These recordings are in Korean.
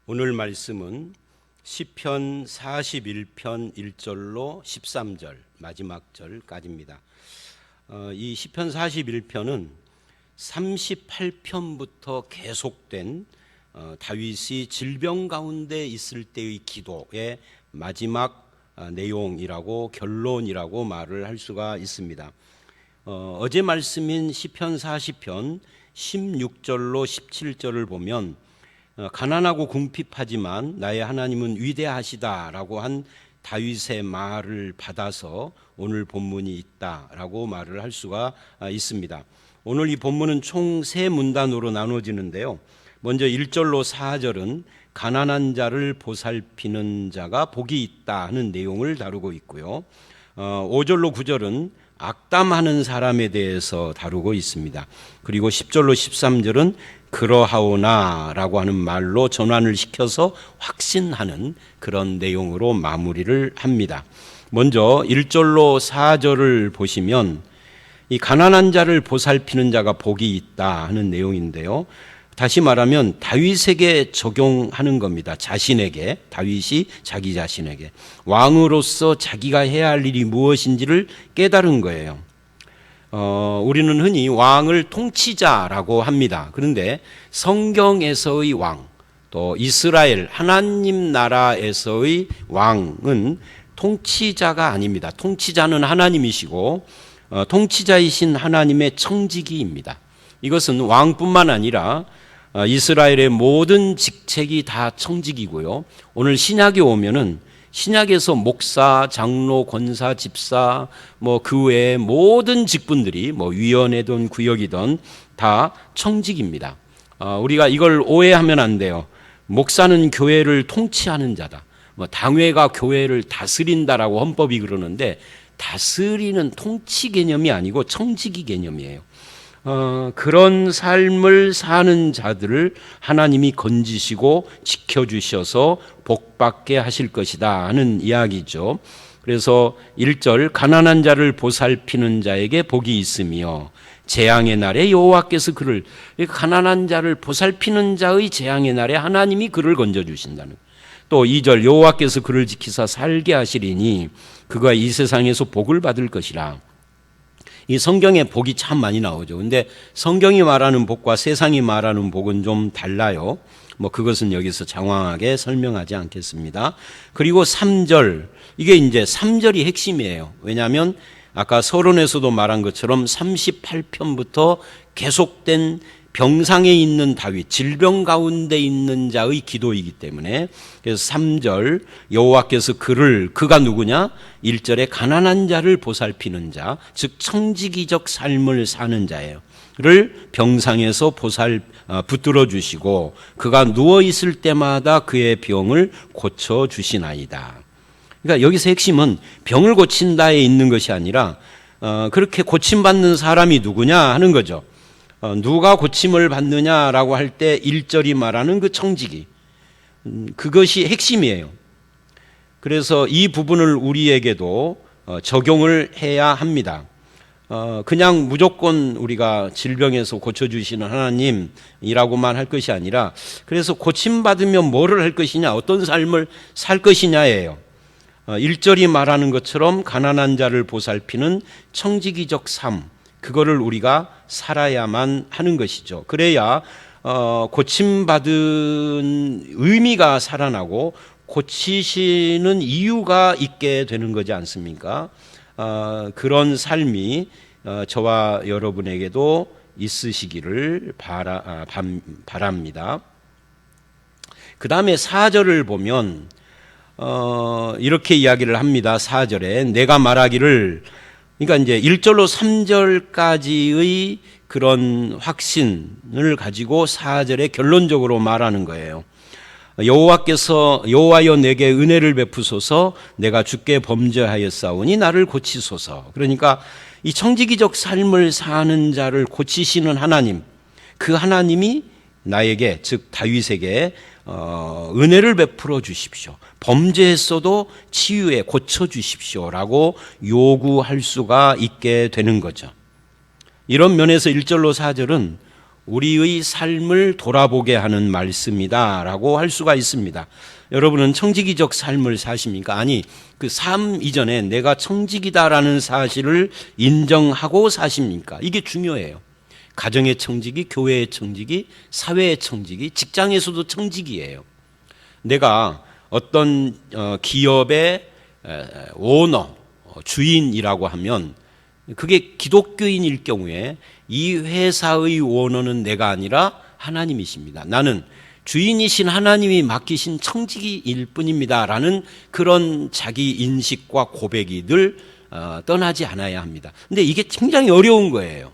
오늘 말씀은 시편 41편 1절로 13절 마지막 절까지입니다. 이 시편 41편은 38편부터 계속된 다윗이 질병 가운데 있을 때의 기도의 마지막 내용이라고 결론이라고 말을 할 수가 있습니다. 어제 말씀인 시편 40편 16절로 17절을 보면 가난하고 궁핍하지만 나의 하나님은 위대하시다라고 한 다윗의 말을 받아서 오늘 본문이 있다라고 말을 할 수가 있습니다. 오늘 이 본문은 총 세 문단으로 나눠지는데요. 먼저 1절로 4절은 가난한 자를 보살피는 자가 복이 있다 하는 내용을 다루고 있고요. 5절로 9절은 악담하는 사람에 대해서 다루고 있습니다. 그리고 10절로 13절은 그러하오나 라고 하는 말로 전환을 시켜서 확신하는 그런 내용으로 마무리를 합니다. 먼저 1절로 4절을 보시면 이 가난한 자를 보살피는 자가 복이 있다 하는 내용인데요. 다시 말하면 다윗에게 적용하는 겁니다. 자신에게, 다윗이 자기 자신에게 왕으로서 자기가 해야 할 일이 무엇인지를 깨달은 거예요. 우리는 흔히 왕을 통치자라고 합니다. 그런데 성경에서의 왕, 또 이스라엘 하나님 나라에서의 왕은 통치자가 아닙니다. 통치자는 하나님이시고 통치자이신 하나님의 청지기입니다. 이것은 왕뿐만 아니라 이스라엘의 모든 직책이 다 청지기고요. 오늘 신약에 오면은 신약에서 목사, 장로, 권사, 집사, 그 외에 모든 직분들이 위원회든 구역이든 다 청직입니다. 우리가 이걸 오해하면 안 돼요. 목사는 교회를 통치하는 자다. 당회가 교회를 다스린다라고 헌법이 그러는데 다스리는 통치 개념이 아니고 청지기 개념이에요. 그런 삶을 사는 자들을 하나님이 건지시고 지켜주셔서 복받게 하실 것이다 하는 이야기죠. 그래서 1절 가난한 자를 보살피는 자에게 복이 있으며 재앙의 날에 여호와께서 그를, 가난한 자를 보살피는 자의 재앙의 날에 하나님이 그를 건져주신다는. 또 2절 여호와께서 그를 지키사 살게 하시리니 그가 이 세상에서 복을 받을 것이라. 이 성경에 복이 참 많이 나오죠. 근데 성경이 말하는 복과 세상이 말하는 복은 좀 달라요. 그것은 여기서 장황하게 설명하지 않겠습니다. 그리고 3절, 이게 이제 3절이 핵심이에요. 왜냐하면 아까 서론에서도 말한 것처럼 38편부터 계속된 병상에 있는 다윗, 질병 가운데 있는 자의 기도이기 때문에, 그래서 3절 여호와께서 그가 누구냐? 1절에 가난한 자를 보살피는 자, 즉 청지기적 삶을 사는 자예요. 를 병상에서 붙들어 주시고 그가 누워 있을 때마다 그의 병을 고쳐 주시나이다. 그러니까 여기서 핵심은 병을 고친다에 있는 것이 아니라 그렇게 고침받는 사람이 누구냐 하는 거죠. 누가 고침을 받느냐라고 할 때 1절이 말하는 그 청지기, 그것이 핵심이에요. 그래서 이 부분을 우리에게도 적용을 해야 합니다. 그냥 무조건 우리가 질병에서 고쳐주시는 하나님이라고만 할 것이 아니라, 그래서 고침받으면 뭐를 할 것이냐, 어떤 삶을 살 것이냐예요. 1절이 말하는 것처럼 가난한 자를 보살피는 청지기적 삶, 그거를 우리가 살아야만 하는 것이죠. 그래야 고침받은 의미가 살아나고 고치시는 이유가 있게 되는 거지 않습니까? 그런 삶이 저와 여러분에게도 있으시기를 바랍니다. 그 다음에 4절을 보면 이렇게 이야기를 합니다. 4절에 내가 말하기를, 그러니까 이제 1절로 3절까지의 그런 확신을 가지고 4절에 결론적으로 말하는 거예요. 여호와여 내게 은혜를 베푸소서, 내가 주께 범죄하였사오니 나를 고치소서. 그러니까 이 청지기적 삶을 사는 자를 고치시는 하나님, 그 하나님이 나에게, 즉 다윗에게 은혜를 베풀어 주십시오. 범죄했어도 치유해 고쳐 주십시오라고 요구할 수가 있게 되는 거죠. 이런 면에서 1절로 4절은 우리의 삶을 돌아보게 하는 말씀이다라고 할 수가 있습니다. 여러분은 청지기적 삶을 사십니까? 아니, 그 삶 이전에 내가 청지기다라는 사실을 인정하고 사십니까? 이게 중요해요. 가정의 청지기, 교회의 청지기, 사회의 청지기, 직장에서도 청지기예요. 내가 어떤 기업의 오너, 주인이라고 하면 그게 기독교인일 경우에 이 회사의 오너는 내가 아니라 하나님이십니다. 나는 주인이신 하나님이 맡기신 청지기일 뿐입니다 라는 그런 자기 인식과 고백이 늘 떠나지 않아야 합니다. 근데 이게 굉장히 어려운 거예요.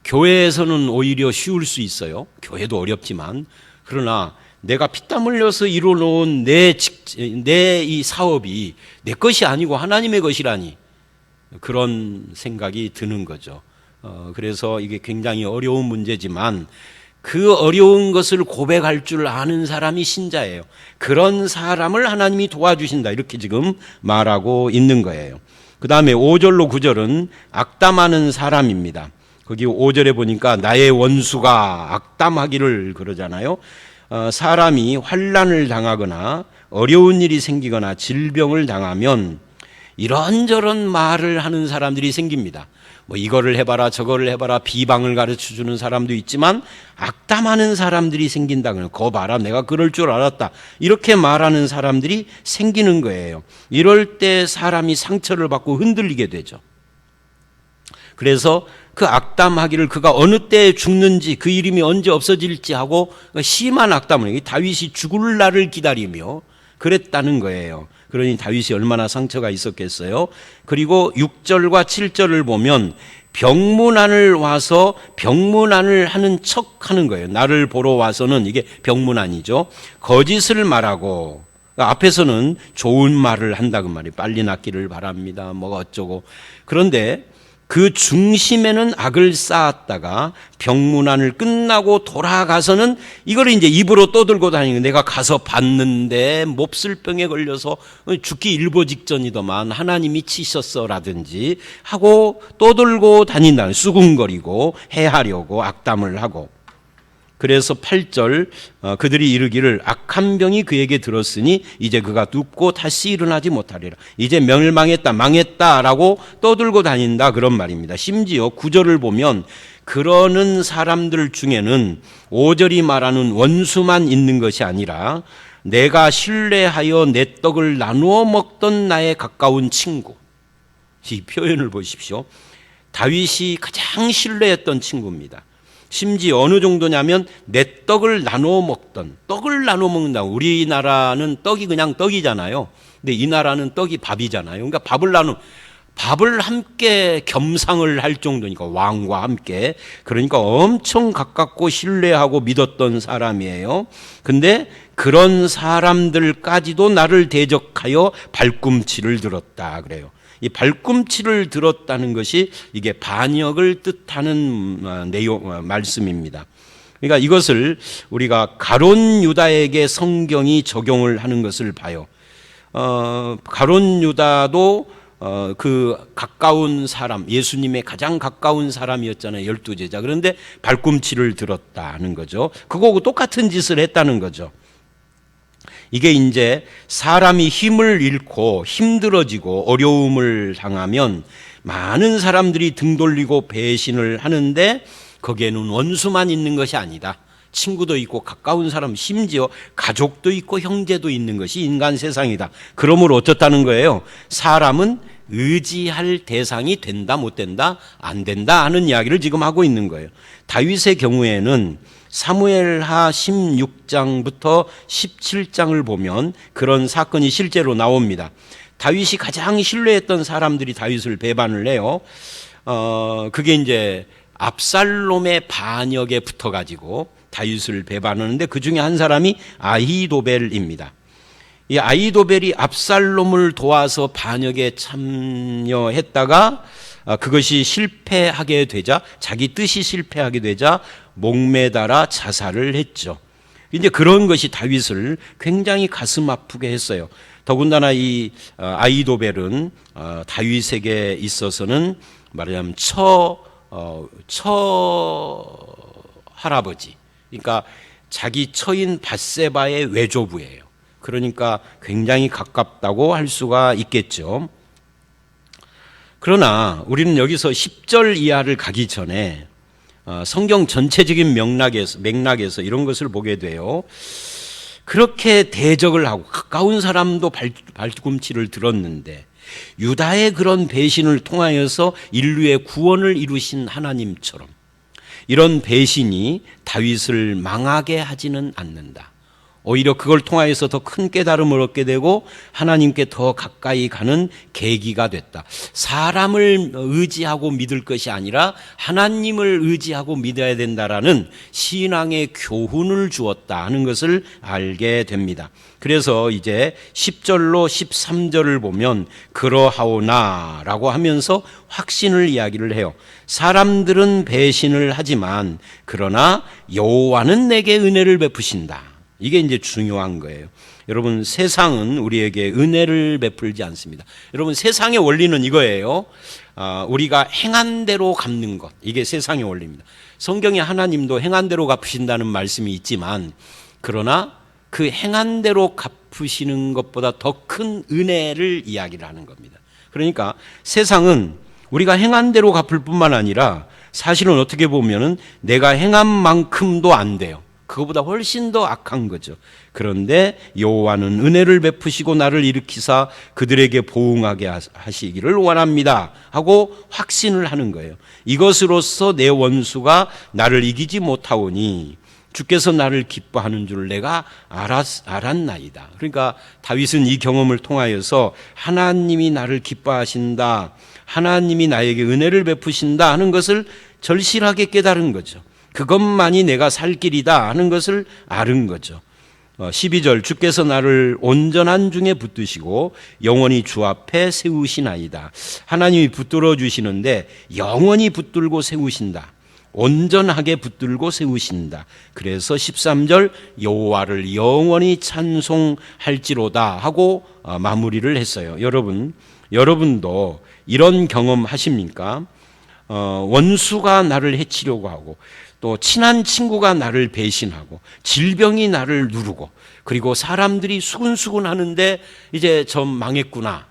교회에서는 오히려 쉬울 수 있어요. 교회도 어렵지만. 그러나 내가 피땀 흘려서 이뤄놓은 내 이 사업이 내 것이 아니고 하나님의 것이라니, 그런 생각이 드는 거죠. 그래서 이게 굉장히 어려운 문제지만 그 어려운 것을 고백할 줄 아는 사람이 신자예요. 그런 사람을 하나님이 도와주신다, 이렇게 지금 말하고 있는 거예요. 그 다음에 5절로 9절은 악담하는 사람입니다. 거기 5절에 보니까 나의 원수가 악담하기를 그러잖아요. 사람이 환난을 당하거나 어려운 일이 생기거나 질병을 당하면 이런저런 말을 하는 사람들이 생깁니다. 뭐 이거를 해봐라 저거를 해봐라 비방을 가르쳐주는 사람도 있지만 악담하는 사람들이 생긴다고요. 거 봐라 내가 그럴 줄 알았다, 이렇게 말하는 사람들이 생기는 거예요. 이럴 때 사람이 상처를 받고 흔들리게 되죠. 그래서 그 악담하기를 그가 어느 때에 죽는지 그 이름이 언제 없어질지 하고 심한 악담을, 다윗이 죽을 날을 기다리며 그랬다는 거예요. 그러니 다윗이 얼마나 상처가 있었겠어요. 그리고 6절과 7절을 보면 병문안을 와서 병문안을 하는 척 하는 거예요. 나를 보러 와서는, 이게 병문안이죠, 거짓을 말하고, 앞에서는 좋은 말을 한다고 말이에요. 빨리 낫기를 바랍니다, 뭐 어쩌고. 그런데 그 중심에는 악을 쌓았다가 병문안을 끝나고 돌아가서는 이걸 이제 입으로 떠들고 다니는, 내가 가서 봤는데 몹쓸 병에 걸려서 죽기 일보 직전이더만 하나님이 치셨어라든지 하고 떠들고 다닌다. 수군거리고 해하려고 악담을 하고. 그래서 8절 그들이 이르기를 악한 병이 그에게 들었으니 이제 그가 눕고 다시 일어나지 못하리라. 이제 멸망했다 망했다라고 떠들고 다닌다, 그런 말입니다. 심지어 9절을 보면 그러는 사람들 중에는 5절이 말하는 원수만 있는 것이 아니라 내가 신뢰하여 내 떡을 나누어 먹던 나의 가까운 친구, 이 표현을 보십시오. 다윗이 가장 신뢰했던 친구입니다. 심지어 어느 정도냐면 내 떡을 나눠 먹던, 떡을 나눠 먹는다. 우리나라는 떡이 그냥 떡이잖아요. 근데 이 나라는 떡이 밥이잖아요. 그러니까 밥을 함께 겸상을 할 정도니까, 왕과 함께. 그러니까 엄청 가깝고 신뢰하고 믿었던 사람이에요. 근데 그런 사람들까지도 나를 대적하여 발꿈치를 들었다 그래요. 이 발꿈치를 들었다는 것이 이게 반역을 뜻하는 말씀입니다. 그러니까 이것을 우리가 가룟 유다에게 성경이 적용을 하는 것을 봐요. 가룟 유다도 그 가까운 사람, 예수님의 가장 가까운 사람이었잖아요. 12제자. 그런데 발꿈치를 들었다는 거죠. 그거하고 똑같은 짓을 했다는 거죠. 이게 이제 사람이 힘을 잃고 힘들어지고 어려움을 당하면 많은 사람들이 등 돌리고 배신을 하는데 거기에는 원수만 있는 것이 아니다. 친구도 있고 가까운 사람, 심지어 가족도 있고 형제도 있는 것이 인간 세상이다. 그러므로 어떻다는 거예요? 사람은 의지할 대상이 된다 못 된다 안 된다 하는 이야기를 지금 하고 있는 거예요. 다윗의 경우에는 사무엘하 16장부터 17장을 보면 그런 사건이 실제로 나옵니다. 다윗이 가장 신뢰했던 사람들이 다윗을 배반을 해요. 그게 이제 압살롬의 반역에 붙어가지고 다윗을 배반하는데 그 중에 한 사람이 아히도벨입니다. 이 아히도벨이 압살롬을 도와서 반역에 참여했다가 그것이 실패하게 되자, 자기 뜻이 실패하게 되자 목매달아 자살을 했죠. 이제 그런 것이 다윗을 굉장히 가슴 아프게 했어요. 더군다나 이 아히도벨은 다윗에게 있어서는 말하자면 처할아버지, 그러니까 자기 처인 밧세바의 외조부예요. 그러니까 굉장히 가깝다고 할 수가 있겠죠. 그러나 우리는 여기서 10절 이하를 가기 전에 성경 전체적인 맥락에서 이런 것을 보게 돼요. 그렇게 대적을 하고 가까운 사람도 발꿈치를 들었는데 유다의 그런 배신을 통하여서 인류의 구원을 이루신 하나님처럼 이런 배신이 다윗을 망하게 하지는 않는다. 오히려 그걸 통하여서 더 큰 깨달음을 얻게 되고 하나님께 더 가까이 가는 계기가 됐다. 사람을 의지하고 믿을 것이 아니라 하나님을 의지하고 믿어야 된다라는 신앙의 교훈을 주었다 하는 것을 알게 됩니다. 그래서 이제 10절로 13절을 보면 그러하오나라고 하면서 확신을 이야기를 해요. 사람들은 배신을 하지만 그러나 여호와는 내게 은혜를 베푸신다. 이게 이제 중요한 거예요. 여러분, 세상은 우리에게 은혜를 베풀지 않습니다. 여러분, 세상의 원리는 이거예요. 우리가 행한 대로 갚는 것. 이게 세상의 원리입니다. 성경에 하나님도 행한 대로 갚으신다는 말씀이 있지만 그러나 그 행한 대로 갚으시는 것보다 더 큰 은혜를 이야기를 하는 겁니다. 그러니까 세상은 우리가 행한 대로 갚을 뿐만 아니라 사실은 어떻게 보면은 내가 행한 만큼도 안 돼요. 그거보다 훨씬 더 악한 거죠. 그런데 여호와는 은혜를 베푸시고 나를 일으키사 그들에게 보응하게 하시기를 원합니다 하고 확신을 하는 거예요. 이것으로써 내 원수가 나를 이기지 못하오니 주께서 나를 기뻐하는 줄 내가 알았나이다. 그러니까 다윗은 이 경험을 통하여서 하나님이 나를 기뻐하신다, 하나님이 나에게 은혜를 베푸신다 하는 것을 절실하게 깨달은 거죠. 그것만이 내가 살 길이다 하는 것을 아는 거죠. 12절 주께서 나를 온전한 중에 붙드시고 영원히 주 앞에 세우시나이다. 하나님이 붙들어 주시는데 영원히 붙들고 세우신다. 온전하게 붙들고 세우신다. 그래서 13절 여호와를 영원히 찬송할지로다 하고 마무리를 했어요. 여러분도 이런 경험 하십니까? 원수가 나를 해치려고 하고 또 친한 친구가 나를 배신하고 질병이 나를 누르고 그리고 사람들이 수군수군 하는데 이제 좀 망했구나,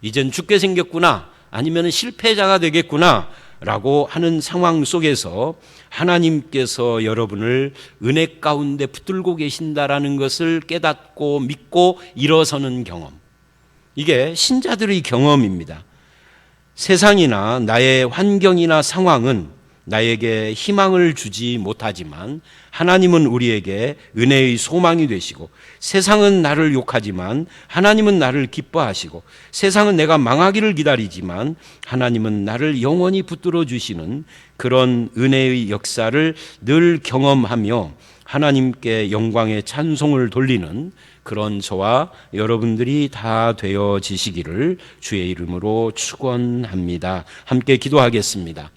이젠 죽게 생겼구나, 아니면 실패자가 되겠구나 라고 하는 상황 속에서 하나님께서 여러분을 은혜 가운데 붙들고 계신다라는 것을 깨닫고 믿고 일어서는 경험, 이게 신자들의 경험입니다. 세상이나 나의 환경이나 상황은 나에게 희망을 주지 못하지만 하나님은 우리에게 은혜의 소망이 되시고, 세상은 나를 욕하지만 하나님은 나를 기뻐하시고, 세상은 내가 망하기를 기다리지만 하나님은 나를 영원히 붙들어 주시는 그런 은혜의 역사를 늘 경험하며 하나님께 영광의 찬송을 돌리는 그런 저와 여러분들이 다 되어지시기를 주의 이름으로 축원합니다. 함께 기도하겠습니다.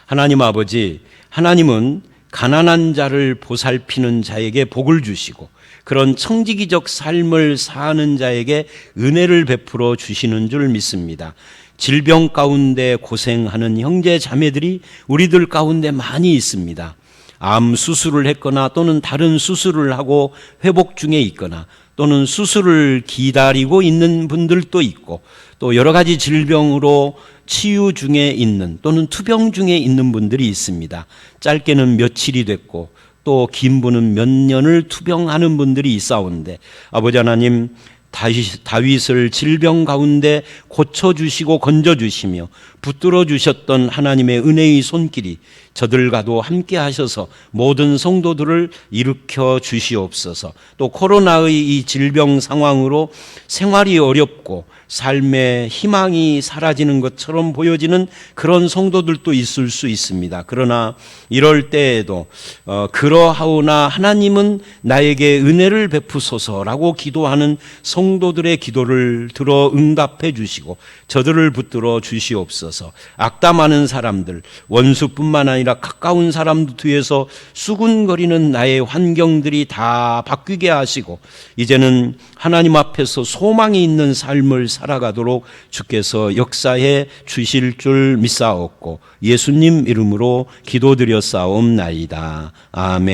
하나님 아버지, 하나님은 가난한 자를 보살피는 자에게 복을 주시고 그런 청지기적 삶을 사는 자에게 은혜를 베풀어 주시는 줄 믿습니다. 질병 가운데 고생하는 형제 자매들이 우리들 가운데 많이 있습니다. 암 수술을 했거나 또는 다른 수술을 하고 회복 중에 있거나 또는 수술을 기다리고 있는 분들도 있고 또 여러 가지 질병으로 치유 중에 있는 또는 투병 중에 있는 분들이 있습니다. 짧게는 며칠이 됐고 또 긴 분은 몇 년을 투병하는 분들이 있사온데, 아버지 하나님, 다윗을 질병 가운데 고쳐주시고 건져주시며 붙들어 주셨던 하나님의 은혜의 손길이 저들과도 함께 하셔서 모든 성도들을 일으켜 주시옵소서. 또 코로나의 이 질병 상황으로 생활이 어렵고 삶의 희망이 사라지는 것처럼 보여지는 그런 성도들도 있을 수 있습니다. 그러나 이럴 때에도 그러하오나 하나님은 나에게 은혜를 베푸소서라고 기도하는 성도들의 기도를 들어 응답해 주시고 저들을 붙들어 주시옵소서. 악담하는 사람들, 원수뿐만 아니라 가까운 사람들 뒤에서 수군거리는 나의 환경들이 다 바뀌게 하시고 이제는 하나님 앞에서 소망이 있는 삶을 살아가도록 주께서 역사해 주실 줄 믿사옵고 예수님 이름으로 기도드렸사옵나이다. 아멘.